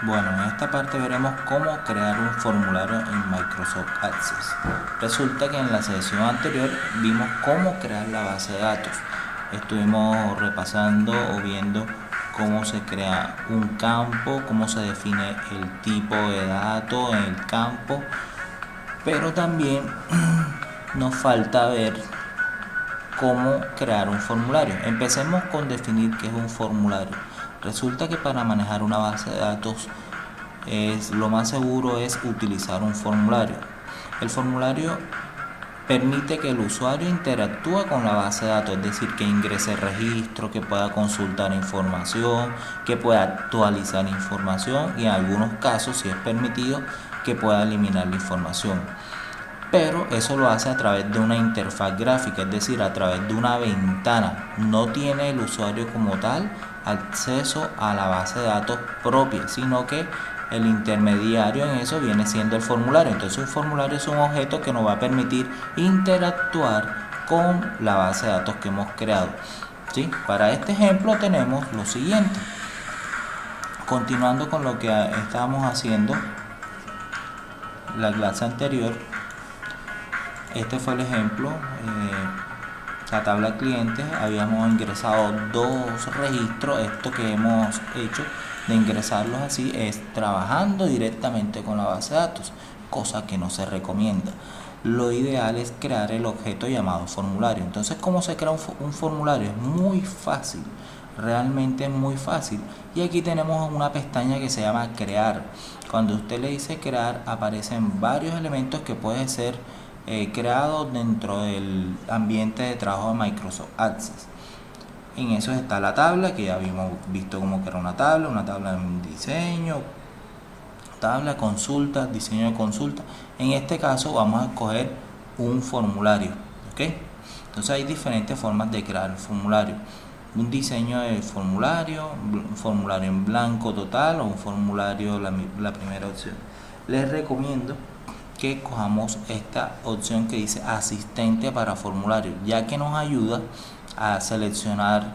Bueno, en esta parte veremos cómo crear un formulario en Microsoft Access. Resulta que en la sesión anterior vimos cómo crear la base de datos. Estuvimos repasando o viendo cómo se crea un campo, cómo se define el tipo de dato en el campo, pero también nos falta ver cómo crear un formulario. Empecemos con definir qué es un formulario. Resulta que para manejar una base de datos lo más seguro es utilizar un formulario. El formulario permite que el usuario interactúe con la base de datos, es decir, que ingrese registro, que pueda consultar información, que pueda actualizar información y en algunos casos, si es permitido, que pueda eliminar la información. Pero eso lo hace a través de una interfaz gráfica, es decir, a través de una ventana. No tiene el usuario como tal acceso a la base de datos propia, sino que el intermediario en eso viene siendo el formulario. Entonces un formulario es un objeto que nos va a permitir interactuar con la base de datos que hemos creado. ¿Sí? Para este ejemplo tenemos lo siguiente. Continuando con lo que estábamos haciendo la clase anterior, este fue el ejemplo. La tabla clientes, habíamos ingresado dos registros. Esto que hemos hecho de ingresarlos así es trabajando directamente con la base de datos, cosa que no se recomienda. Lo ideal es crear el objeto llamado formulario. Entonces, ¿cómo se crea un formulario? Es muy fácil, realmente es muy fácil. Y aquí tenemos una pestaña que se llama crear. Cuando usted le dice crear, aparecen varios elementos que pueden ser creados dentro del ambiente de trabajo de Microsoft Access. En eso está la tabla, que ya habíamos visto cómo crear una tabla de diseño, tabla, consulta, diseño de consulta. En este caso vamos a escoger un formulario, ¿ok? Entonces hay diferentes formas de crear el formulario. Un diseño de formulario, un formulario en blanco total o un formulario, la primera opción. Les recomiendo que cojamos esta opción que dice asistente para formulario, ya que nos ayuda a seleccionar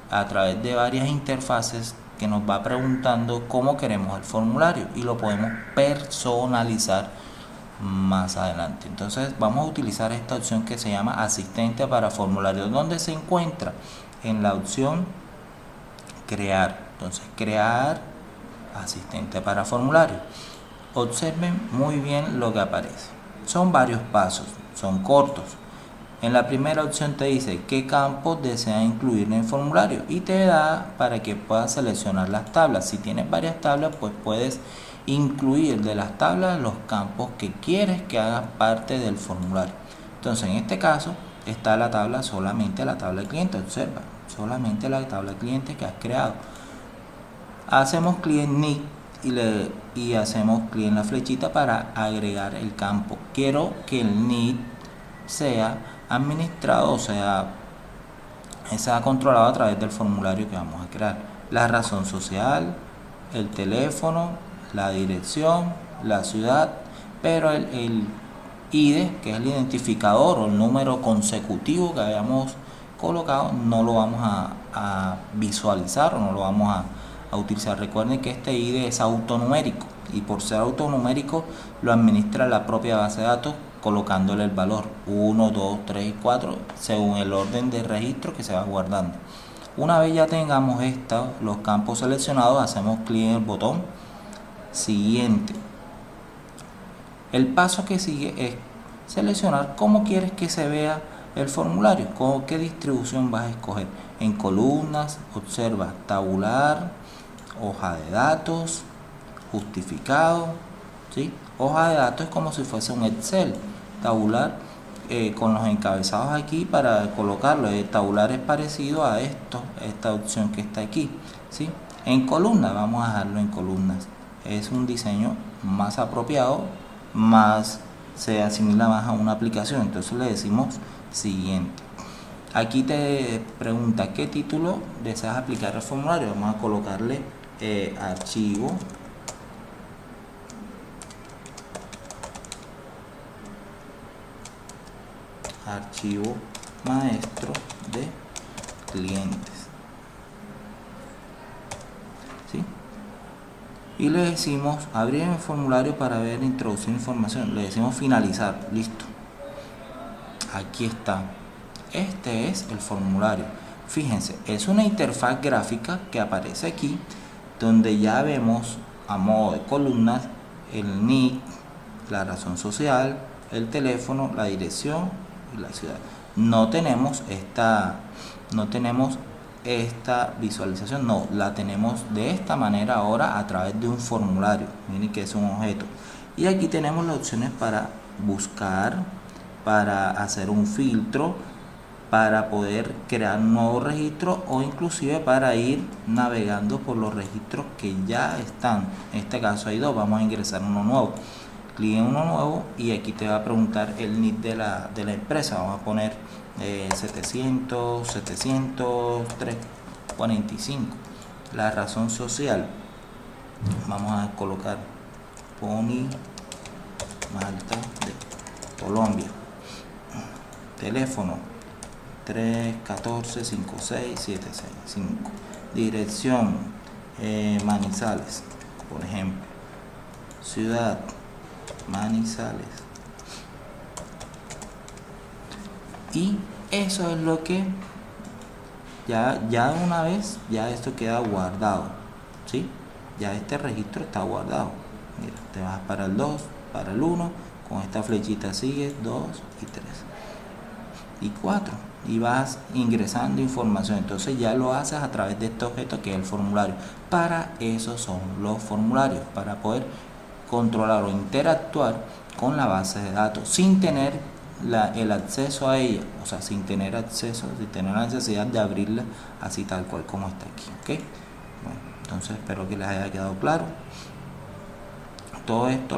a través de varias interfaces que nos va preguntando cómo queremos el formulario y lo podemos personalizar más adelante. Entonces vamos a utilizar esta opción que se llama asistente para formulario, donde se encuentra en la opción crear. Entonces crear asistente para formulario. Observen muy bien lo que aparece. Son varios pasos, son cortos. En la primera opción te dice qué campos desea incluir en el formulario y te da para que puedas seleccionar las tablas. Si tienes varias tablas, pues puedes incluir de las tablas los campos que quieres que hagan parte del formulario. Entonces, en este caso está la tabla, solamente la tabla de cliente. Observa, solamente la tabla de cliente que has creado. Hacemos clic en Nick y hacemos clic en la flechita para agregar el campo. Quiero que el NID sea administrado, o sea controlado a través del formulario que vamos a crear. La razón social, el teléfono, la dirección, la ciudad, pero el ID, que es el identificador o el número consecutivo que habíamos colocado, no lo vamos a visualizar o no lo vamos a utilizar. Recuerden que este ID es autonumérico y por ser autonumérico lo administra la propia base de datos colocándole el valor 1, 2, 3 y 4 según el orden de registro que se va guardando. Una vez ya tengamos los campos seleccionados, hacemos clic en el botón siguiente. El paso que sigue es seleccionar cómo quieres que se vea el formulario, con qué distribución vas a escoger. En columnas, observa tabular, hoja de datos, justificado, ¿sí? Hoja de datos es como si fuese un Excel. Tabular con los encabezados aquí para colocarlo. El tabular es parecido a esta opción que está aquí, ¿sí? En columnas, vamos a dejarlo en columnas. Es un diseño más apropiado, más se asimila más a una aplicación. Entonces le decimos siguiente. Aquí te pregunta qué título deseas aplicar al formulario. Vamos a colocarle archivo maestro de clientes, ¿sí? y le decimos abrir el formulario para ver introducir información, le decimos finalizar. Listo, aquí está, este es el formulario. Fíjense, es una interfaz gráfica que aparece aquí, donde ya vemos a modo de columnas el NIC, la razón social, el teléfono, la dirección y la ciudad. No tenemos esta visualización, no, la tenemos de esta manera ahora a través de un formulario. Miren que es un objeto. Y aquí tenemos las opciones para buscar, para hacer un filtro, para poder crear un nuevo registro o inclusive para ir navegando por los registros que ya están. En este caso hay dos, vamos a ingresar uno nuevo. Clic en uno nuevo y aquí te va a preguntar el NIC de la empresa. Vamos a poner 700 345. La razón social, vamos a colocar Pony Malta de Colombia. Teléfono 314-56-765. Dirección Manizales, por ejemplo. Ciudad Manizales. Y eso es lo que ya una vez ya esto queda guardado, ¿sí? Ya este registro está guardado. Mira, te vas para el 2, para el 1, con esta flechita sigue 2 y 3 y 4 y vas ingresando información. Entonces ya lo haces a través de este objeto que es el formulario. Para eso son los formularios, para poder controlar o interactuar con la base de datos sin tener el acceso a ella, o sea, sin tener la necesidad de abrirla así tal cual como está aquí. ¿Ok? Bueno, entonces espero que les haya quedado claro. Todo esto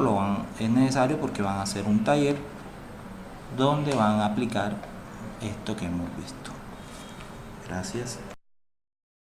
es necesario porque van a hacer un taller donde van a aplicar esto que hemos visto. Gracias.